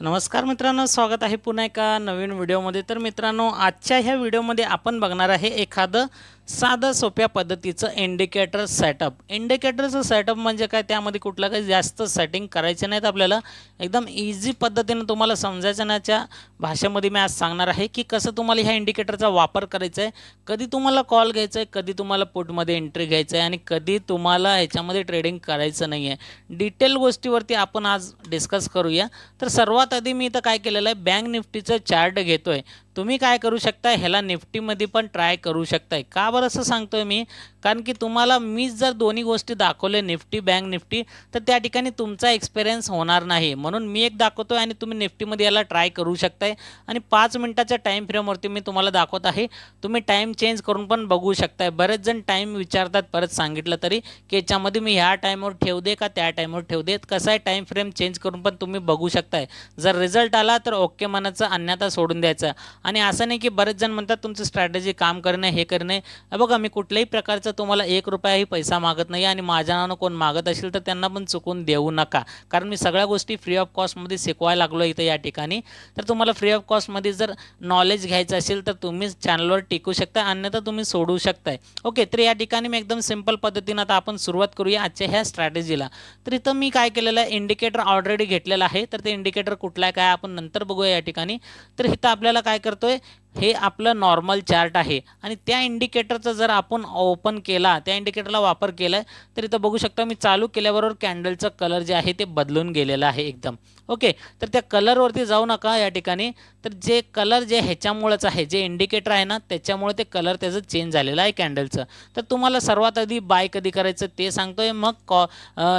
नमस्कार मित्रांनो, स्वागत आहे पुन्हा एका नवीन व्हिडिओमध्ये। तर मित्रांनो, आजच्या ह्या व्हिडिओमध्ये आपण बघणार आहे एखादं साधं सोप्या पद्धतीचं इंडिकेटर सेटअप। इंडिकेटरचं सेटअप म्हणजे काय, त्यामध्ये कुठलं काही जास्त सेटिंग करायचे नाहीत आपल्याला। एकदम इझी पद्धतीने तुम्हाला समजायच्या भाषेमध्ये मी आज सांगणार आहे की कसं तुम्हाला ह्या इंडिकेटरचा वापर करायचा आहे, कधी तुम्हाला कॉल घ्यायचा आहे, कधी तुम्हाला पुटमध्ये एंट्री घ्यायचं आहे आणि कधी तुम्हाला ह्याच्यामध्ये ट्रेडिंग करायचं नाही आहे। डिटेल गोष्टीवरती आपण आज डिस्कस करूया। तर सर्वात आधी मी इथं काय केलेलं आहे, बँक निफ्टीचं चार्ट घेतोय। तुम्ही काय करू शकता, ह्याला निफ्टीमध्ये पण ट्राय करू शकताय। का बरं असं सांगतोय मी, कारण की तुम्हाला मी जर दोन्ही गोष्टी दाखवले, निफ्टी बँक निफ्टी, तर त्या ठिकाणी तुमचा एक्सपिरियन्स होणार नाही। म्हणून मी एक दाखवतोय आणि तुम्ही निफ्टीमध्ये याला ट्राय करू शकताय। आणि 5 मिनिटाच्या टाईम फ्रेमवरती मी तुम्हाला दाखवत आहे। तुम्ही टाईम चेंज करून पण बघू शकताय। बरेच जण टाईम विचारतात, परत सांगितलं तरी की याच्यामध्ये मी ह्या टाईमवर ठेवू दे का त्या टाईमवर ठेवू देत। कसं आहे, टाईम फ्रेम चेंज करून पण तुम्ही बघू शकताय। जर रिझल्ट आला तर ओके म्हणायचं, अन्यथा सोडून द्यायचं। आणि असं नाही की बरेच जण म्हणतात तुमचं स्ट्रॅटेजी काम करणे हे करणे। बघा, मी कुठल्याही प्रकारचं तुम्हाला 1 रुपयाही पैसा मागत नाही आणि माझ्या नावानं कोण मागत असेल तर त्यांना पण चुकून देऊ नका, कारण मी सगळ्या गोष्टी फ्री ऑफ कॉस्टमध्ये शिकवायला लागलो इथं या ठिकाणी। तर तुम्हाला फ्री ऑफ कॉस्टमध्ये जर नॉलेज घ्यायचं असेल तर तुम्ही चॅनलवर टिकू शकता, अन्यथा तुम्ही सोडू शकताय। ओके, तर या ठिकाणी मी एकदम सिंपल पद्धतीनं आता आपण सुरुवात करूया आजच्या ह्या स्ट्रॅटेजीला। तर इथं मी काय केलेलं आहे, इंडिकेटर ऑलरेडी घेतलेलं आहे। तर ते इंडिकेटर कुठला आहे काय आपण नंतर बघूया या ठिकाणी। तर इथं आपल्याला काय करतोय, हे आपलं नॉर्मल चार्ट आहे आणि त्या इंडिकेटरचा जर आपण ओपन केला, त्या इंडिकेटरला वापर केला तर इथं बघू शकता मी चालू केल्याबरोबर कॅन्डलचं कलर जे आहे ते बदलून गेलेलं आहे एकदम। ओके, तर त्या कलरवरती जाऊ नका या ठिकाणी। तर जे कलर जे ह्याच्यामुळेच आहे, जे इंडिकेटर आहे ना त्याच्यामुळे ते कलर त्याचं चेंज झालेलं आहे कॅन्डलचं। तर तुम्हाला सर्वात आधी बाय कधी करायचं ते सांगतोय, मग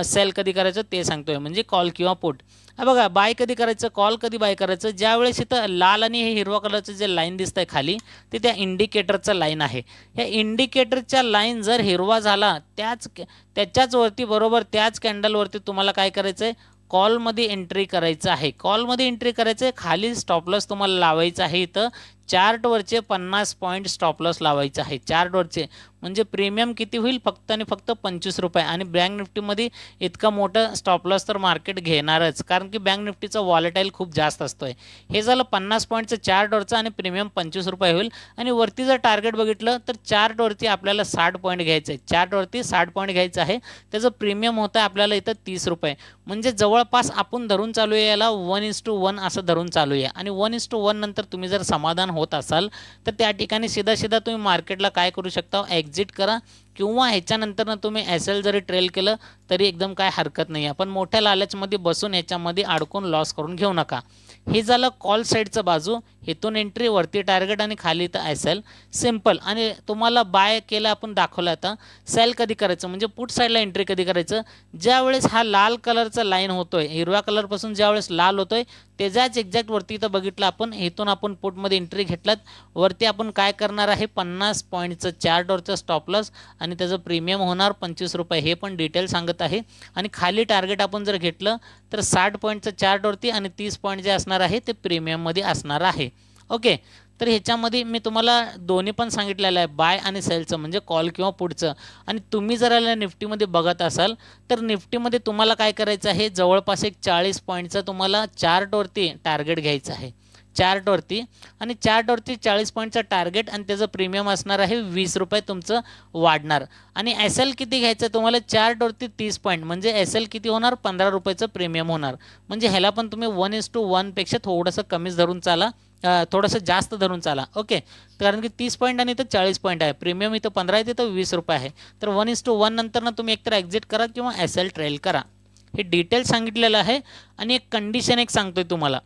सेल कधी करायचं ते सांगतोय, म्हणजे कॉल किंवा पुट। बघा, बाय कधी करायचं, कॉल कधी बाय करायचं, ज्यावेळेस इथं लाल आणि हे हिरवा कलरचं जे लाईन दिसतंय खाली, ते त्या इंडिकेटरचं लाईन आहे। या इंडिकेटरच्या लाईन जर हिरवा झाला, त्याच्याच वरती बरोबर त्याच कॅन्डलवरती तुम्हाला काय करायचं आहे, कॉलमध्ये एंट्री करायचं आहे। कॉलमध्ये एंट्री करायचं आहे, खाली स्टॉप लॉस तुम्हाला लावायचं आहे। इथं चार्टवरचे 50 पॉईंट स्टॉप लॉस लावायचं आहे चार्टवरचे। म्हणजे प्रीमियम किती होईल, फक्त आणि फक्त 25 रुपये। आणि बँक निफ्टीमध्ये इतका मोठा स्टॉप लॉस तर मार्केट घेणारच, कारण की बँक निफ्टीचा वॉलेटाईल खूप जास्त असतोय। हे झालं 50 पॉईंटचं चार्टवरचं आणि प्रीमियम 25 रुपये होईल। आणि वरती जर टार्गेट बघितलं तर चार्टवरती आपल्याला 60 पॉईंट घ्यायचं आहे। चार्टवरती 60 पॉईंट घ्यायचं आहे, त्याचं प्रीमियम होतं आपल्याला इथं 30 रुपये। म्हणजे जवळपास आपण धरून चालू आहे याला 1:1 असं धरून चालू आहे। आणि 1:1 नंतर तुम्ही जर समाधान होत असाल तर त्या ठिकाणी सीधा तुम्ही मार्केटला काय करू शकता, एक्झिट करा, किंवा ह्याच्यानंतर तुम्ही एसएल जरी ट्रेल केलं तरी एकदम काय हरकत नाही आहे। पण मोठ्या लालचमध्ये बसून ह्याच्यामध्ये अडकून लॉस करून घेऊ नका। हे झालं कॉल साईडचं बाजू, इथून एंट्री, वरती टार्गेट आणि खाली तर एसएल, सिंपल। आणि तुम्हाला बाय केलं आपण दाखवलं। आता सेल कधी करायचं, म्हणजे पुट साईडला एंट्री कधी करायचं, ज्यावेळेस हा लाल कलरचा लाईन होतोय, हिरव्या कलरपासून ज्यावेळेस लाल होतोय त्याच्याच एक्झॅक्ट वरती इथं बघितलं आपण, इथून आपण पुटमध्ये एंट्री घेतलात, वरती आपण काय करणार आहे, 50 पॉईंटचं चार्टवरचं स्टॉप लॉस आणि त्याचं प्रीमियम होणार 25 रुपये, हे पण डिटेल सांगत आहे। आणि खाली टार्गेट आपण जर घेतलं तर 60 पॉईंटचं चार्टवरती आणि 30 पॉईंट जे असणार आहे ते प्रीमियममध्ये असणार आहे। ओके, तर ह्याच्यामध्ये मी तुम्हाला दोन्ही पण सांगितलेलं आहे, बाय आणि सेलचं, म्हणजे कॉल किंवा पुटचं। आणि तुम्ही जर याला निफ्टीमध्ये बघत असाल तर निफ्टीमध्ये तुम्हाला काय करायचं आहे, जवळपास एक 40 पॉईंटचं तुम्हाला चार्टवरती टार्गेट घ्यायचं आहे, चार्टवरती। आणि चार्टवरती 40 पॉईंटचं टार्गेट आणि त्याचं प्रीमियम असणार आहे 20 रुपये तुमचं वाढणार। आणि एस एल किती घ्यायचं तुम्हाला, चार्टवरती 30 पॉईंट, म्हणजे एस एल किती होणार, 15 रुपयाचं प्रीमियम होणार। म्हणजे ह्याला पण तुम्ही 1:1 पेक्षा थोडंसं कमीच धरून चाला, थोडंसं जास्त धरून चाला। ओके, कारण की 30 पॉईंट आणि इथं 40 पॉईंट आहे, प्रीमियम इथं 15 आहे, तिथं 20 रुपये आहे। तर 1:1 नंतर तुम्ही एकतर एक्झिट करा किंवा एस एल ट्रेल करा, हे डिटेल सांगितलेलं आहे। आणि एक कंडिशन एक सांगतोय तुम्हाला,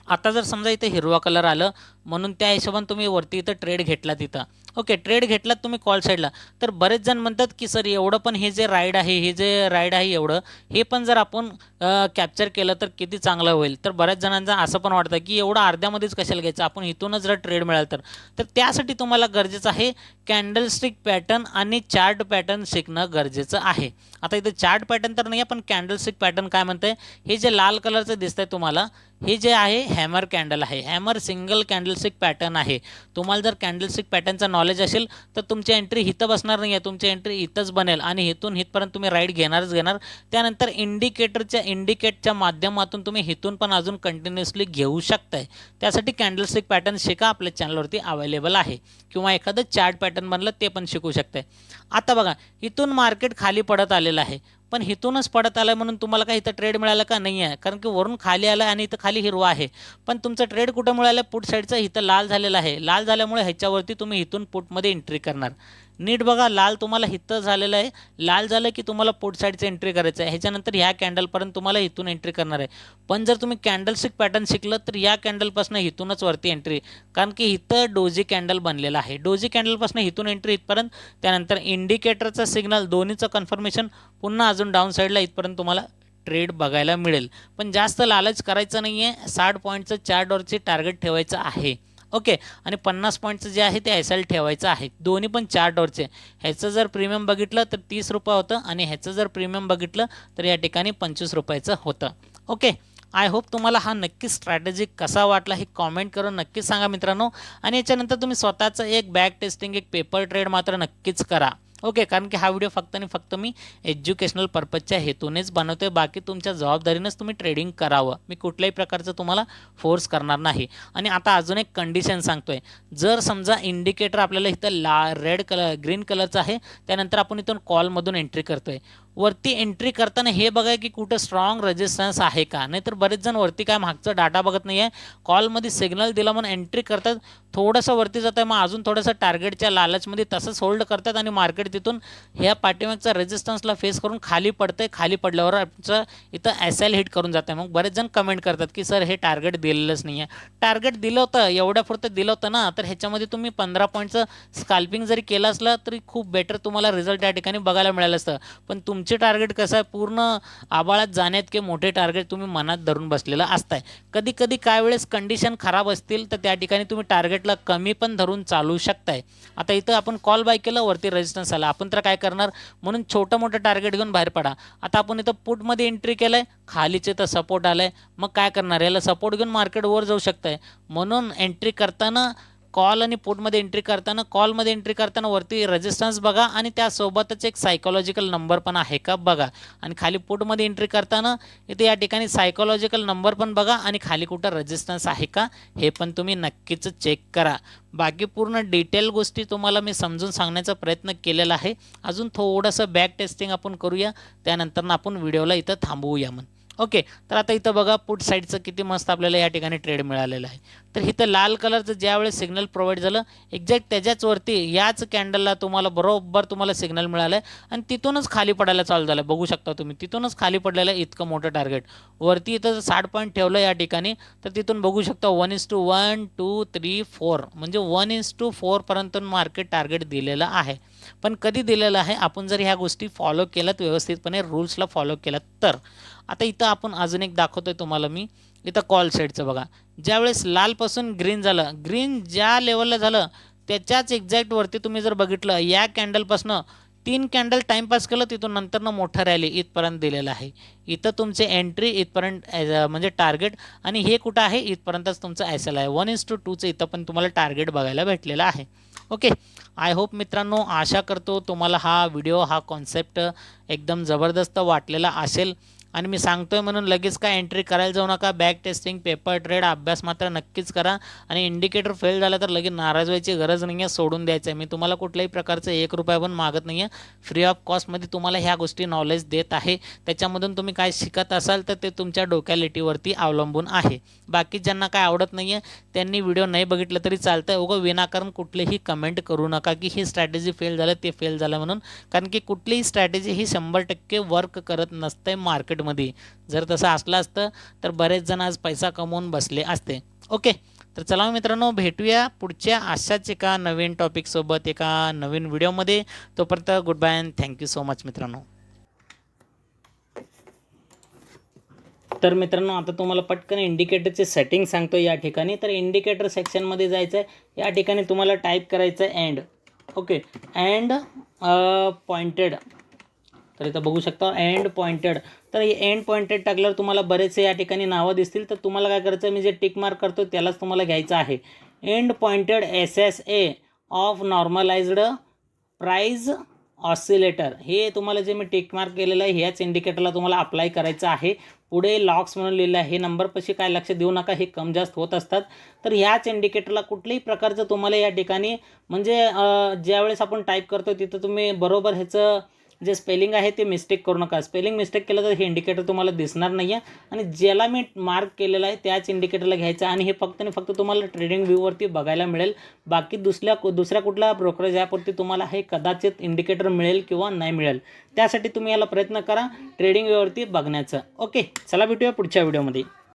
आता जर समजा इथे हिरवा कलर आलं म्हणून त्या हिशोबाने तुम्ही वरती इथं ट्रेड घेतला तिथं, ओके, ट्रेड घेतलात तुम्ही कॉल साईडला, तर बरेच जण म्हणतात की सर एवढं पण हे जे राईड आहे एवढं, हे पण जर आपण कॅप्चर केलं तर किती चांगलं होईल। तर बऱ्याच जणांचं असं पण वाटतं की एवढं अर्ध्यामध्येच कशाला घ्यायचं, आपण इथूनच जर ट्रेड मिळालं तर त्यासाठी तुम्हाला गरजेचं आहे कॅन्डलस्टिक पॅटर्न आणि चार्ट पॅटर्न शिकणं गरजेचं आहे. आता इथं चार्ट पॅटर्न तर नाही आहे, पण कॅन्डलस्टिक पॅटर्न काय म्हणतंय, हे जे लाल कलरचं दिसतंय तुम्हाला, हे जे आहे हॅमर कॅन्डल आहे. हॅमर सिंगल कॅन्डलस्टिक पॅटर्न आहे. तुम्हाला जर कॅन्डलस्टिक पॅटर्नचा नॉलेज असेल तर तुमची एंट्री इथं बसणार नाही आहे, तुमची एंट्री इथंच बनेल आणि इथून इथपर्यंत तुम्ही राईट घेणारच घेणार. त्यानंतर इंडिकेटच्या माध्यमातून तुम्ही इथून पण अजून कंटिन्युअसली घेऊ शकताय. त्यासाठी कॅन्डलस्टिक पॅटर्न शिका, आपल्या चॅनलवरती अवेलेबल आहे. किंवा एखादं चार्ट पॅटर्न बनलं ते पण शिकू शकताय. आता बघा, इथून मार्केट खाली पडत आलेलं आहे, पण इथूनच पडत आलं म्हणून तुम्हाला काय इथं ट्रेड मिळालं का? नाही आहे, कारण की वरून खाली आलं आणि इथं खाली हिरवा आहे. पण तुमचं ट्रेड कुठं मिळालं? पुट साईडचं इथं लाल झालेलं आहे. लाल झाल्यामुळे ह्याच्यावरती तुम्ही इथून पुटमध्ये एंट्री करणार. नीट बघा, लाल तुम्हाला इथं झालेलं आहे. लाल झालं की तुम्हाला पुट साईडचं एंट्री करायचं आहे. ह्याच्यानंतर ह्या कॅन्डलपर्यंत तुम्हाला इथून एंट्री करणार आहे. पण जर तुम्ही कॅन्डलस्टिक पॅटर्न शिकलं तर या कॅन्डलपासून इथूनच वरती एंट्री, कारण की इथं डोजी कॅन्डल बनलेला आहे. डोजी कॅन्डलपासून इथून एंट्री इथपर्यंत, त्यानंतर इंडिकेटरचा सिग्नल, दोन्हीचं कन्फर्मेशन, पुन्हा अजून डाऊन साईडला इथपर्यंत तुम्हाला ट्रेड बघायला मिळेल. पण जास्त लालच करायचं नाही आहे. 60 पॉईंटचं चार्टवरची टार्गेट ठेवायचं आहे. ओके, आणि 50 पॉईंटचं जे आहे ते SL ठेवायचं आहे. दोन्ही पण चार्टवरचे. ह्याचं जर प्रीमियम बघितलं तर 30 रुपये होतं आणि ह्याचं जर प्रीमियम बघितलं तर या ठिकाणी 25 रुपयाचं होतं. ओके, आय होप तुम्हाला हा नक्की स्ट्रॅटेजी कसा वाटला हे कॉमेंट करून नक्कीच सांगा मित्रांनो. आणि याच्यानंतर तुम्ही स्वतःचं एक बॅक टेस्टिंग, एक पेपर ट्रेड मात्र नक्कीच करा. ओके, कारण की हा व्हिडिओ फक्त आणि फक्त मी एज्युकेशनल पर्पजच्या हेतूनेच बनवतोय. बाकी तुमच्या जबाबदारीनेच तुम्ही ट्रेडिंग करावं. मी कुठल्याही प्रकारचं तुम्हाला फोर्स करणार नाही. आणि आता अजून एक कंडिशन सांगतोय. जर समजा इंडिकेटर आपल्याला इथं रेड कलर, ग्रीन कलरचं आहे, त्यानंतर आपण इथून कॉलमधून एंट्री करतोय. वरती एंट्री करताना हे बघा की कुठं स्ट्रॉंग रेजिस्टन्स आहे का. नाहीतर बरेच जण वरती काय मागचं डाटा बघत नाही आहे, कॉलमध्ये सिग्नल दिला म्हणून एंट्री करतात, थोडंसं वरती जातं आहे, मग अजून थोडंसं टार्गेटच्या लालचमध्ये तसंच होल्ड करतात आणि मार्केट तिथून ह्या पाठीमागचा रेजिस्टन्सला फेस करून खाली पडतंय. खाली पडल्यावर आमचं इथं SL हिट करून जातं आहे. मग बरेच जण कमेंट करतात की सर हे टार्गेट दिलेलंच नाही आहे. टार्गेट दिलं होतं, एवढ्या पुरतं दिलं होतं ना, तर ह्याच्यामध्ये तुम्ही 15 पॉईंटचं स्कॅल्पिंग जरी केलं असलं तरी खूप बेटर तुम्हाला रिझल्ट या ठिकाणी बघायला मिळालं असतं. पण तुमचे टार्गेट कसं आहे, पूर्ण आबाळात जाण्यात मोठे टार्गेट तुम्ही मनात धरून बसलेलं असताय. कधी कधी काय वेळेस कंडिशन खराब असतील तर त्या ठिकाणी तुम्ही टार्गेटला कमी पण धरून चालू शकताय. आता इथं आपण कॉल बाय केलं, वरती रेजिस्टन्स आला, आपण तर काय करणार, म्हणून छोटं मोठं टार्गेट घेऊन बाहेर पडा. आता आपण इथं पुटमध्ये एंट्री केलंय, खालीचे तर सपोर्ट आलाय, मग काय करणार, याला सपोर्ट घेऊन मार्केट वर जाऊ शकताय. म्हणून एंट्री करताना कॉल आणि पुटमध्ये एंट्री करताना, कॉलमध्ये एंट्री करताना वरती रेजिस्टन्स बघा आणि त्यासोबतच एक सायकोलॉजिकल नंबर पण आहे का बघा. आणि खाली पुटमध्ये एंट्री करताना इथे या ठिकाणी सायकोलॉजिकल नंबर पण बघा आणि खाली कुठं रेजिस्टन्स आहे का हे पण तुम्ही नक्कीच चेक करा. बाकी पूर्ण डिटेल गोष्टी तुम्हाला मी समजून सांगण्याचा प्रयत्न केलेला आहे. अजून थोडंसं बॅक टेस्टिंग आपण करूया, त्यानंतर आपण व्हिडिओला इथं थांबवूया म्हणून. ओके, तर आता इथं बघा पुट साईडचं किती मस्त आपल्याला या ठिकाणी ट्रेड मिळालेलं आहे. तर इथं लाल कलरचं ज्यावेळेस सिग्नल प्रोव्हाइड झालं, एक्झॅक्ट त्याच्याच वरती याच कॅन्डलला तुम्हाला बरोबर तुम्हाला सिग्नल मिळालं आहे आणि तिथूनच खाली पडायला चालू झालं. बघू शकता तुम्ही, तिथूनच खाली पडलेलं आहे इतकं मोठं टार्गेट. वरती इथं 60 पॉईंट ठेवलं या ठिकाणी, तर तिथून बघू शकता 1:1, 2, 3, 4 म्हणजे 1:4 पर्यंत मार्केट टार्गेट दिलेलं आहे. पण कधी दिलेलं आहे, आपण जर ह्या गोष्टी फॉलो केल्यात व्यवस्थितपणे, रूल्सला फॉलो केल्यात तर. आता इथं आपण अजून एक दाखवतोय तुम्हाला मी, इथं कॉल साईडचं बघा. ज्यावेळेस लालपासून ग्रीन झालं, ग्रीन ज्या लेवलला झालं त्याच्याच एक्झॅक्ट वरती तुम्ही जर बघितलं, या कॅन्डलपासनं 3 कॅन्डल टाईमपास केलं, तिथून नंतरनं मोठं रॅली इथपर्यंत दिलेलं आहे. इथं तुमचे एंट्री इथपर्यंत म्हणजे टार्गेट, आणि हे कुठं आहे, इथपर्यंतच तुमचं SL आहे. 1:2चं इथं पण तुम्हाला टार्गेट बघायला भेटलेलं आहे. ओके, आय होप मित्रांनो, आशा करतो तुम्हाला हा व्हिडिओ, हा कॉन्सेप्ट एकदम जबरदस्त वाटलेला असेल. आणि मी सांगतोय म्हणून लगेच काय एंट्री करायला जाऊ नका. बॅक टेस्टिंग, पेपर ट्रेड अभ्यास मात्र नक्कीच करा. आणि इंडिकेटर फेल झाला तर लगेच नाराज व्हायची गरज नाही आहे, सोडून द्यायचं आहे. मी तुम्हाला कुठल्याही प्रकारचं 1 रुपया पण मागत नाही आहे. फ्री ऑफ कॉस्टमध्ये तुम्हाला ह्या गोष्टी नॉलेज देत आहे. त्याच्यामधून तुम्ही काय शिकत असाल तर ते तुमच्या डोक्यालिटीवरती अवलंबून आहे. बाकी ज्यांना काय आवडत नाही आहे त्यांनी व्हिडिओ नाही बघितलं तरी चालतं. उगाच विनाकारण कुठलीही कमेंट करू नका की ही स्ट्रॅटेजी फेल झालं, ते फेल झालं म्हणून. कारण की कुठलीही स्ट्रॅटेजी ही 100% वर्क करत नसते मार्केटमध्ये. जर तसं असलं असतं तर बरेच जण आज पैसा कमवून बसले असते. ओके, तर चला मित्रांनो, भेटूया पुढच्या अशाच एका नवीन टॉपिकसोबत, एका नवीन व्हिडिओमध्ये. तोपर्यंत good bye and thank you so much मित्रांनो. तर मित्रांनो, आता तुम्हाला पटकन इंडिकेटरचे सेटिंग सांगतो या ठिकाणी. तर इंडिकेटर सेक्शनमध्ये जायचं आहे. या ठिकाणी तुम्हाला टाईप करायचं आहे एंड. ओके. अँड पॉइंटेड, तर इथं बघू शकता एंड पॉइंटेड. तर हे एंड पॉइंटेड टाकल्यावर तुम्हाला बरेचसे या ठिकाणी नावं दिसतील. तर तुम्हाला काय करायचं, मी जे टिक मार्क करतो त्यालाच तुम्हाला घ्यायचं आहे. And pointed SSA of normalized price oscillator, हे तुम्हाला जे मी टिक मार्क केलेलं आहे ह्याच इंडिकेटरला तुम्हाला अप्लाय करायचं आहे. पुढे लॉक्स म्हणून लिहिलं आहे, हे नंबरपाशी काय लक्ष देऊ नका, हे कम जास्त होत असतात. तर ह्याच इंडिकेटरला कुठल्याही प्रकारचं तुम्हाला या ठिकाणी म्हणजे ज्यावेळेस आपण टाईप करतो तिथं तुम्ही बरोबर ह्याचं जे स्पेलिंग आहे ते मिस्टेक करू नका. स्पेलिंग मिस्टेक केलं तर हे इंडिकेटर तुम्हाला दिसणार नाही आहे. आणि ज्याला मी मार्क केलेलं आहे त्याच इंडिकेटरला घ्यायचं आणि हे फक्त आणि फक्त तुम्हाला ट्रेडिंग व्ह्यूवरती बघायला मिळेल. बाकी दुसऱ्या कुठल्या ब्रोकरेज ॲपवरती तुम्हाला हे कदाचित इंडिकेटर मिळेल किंवा नाही मिळेल. त्यासाठी तुम्ही याला प्रयत्न करा ट्रेडिंग व्ह्यूवरती बघण्याचा. ओके, चला भेटूया पुढच्या व्हिडिओमध्ये.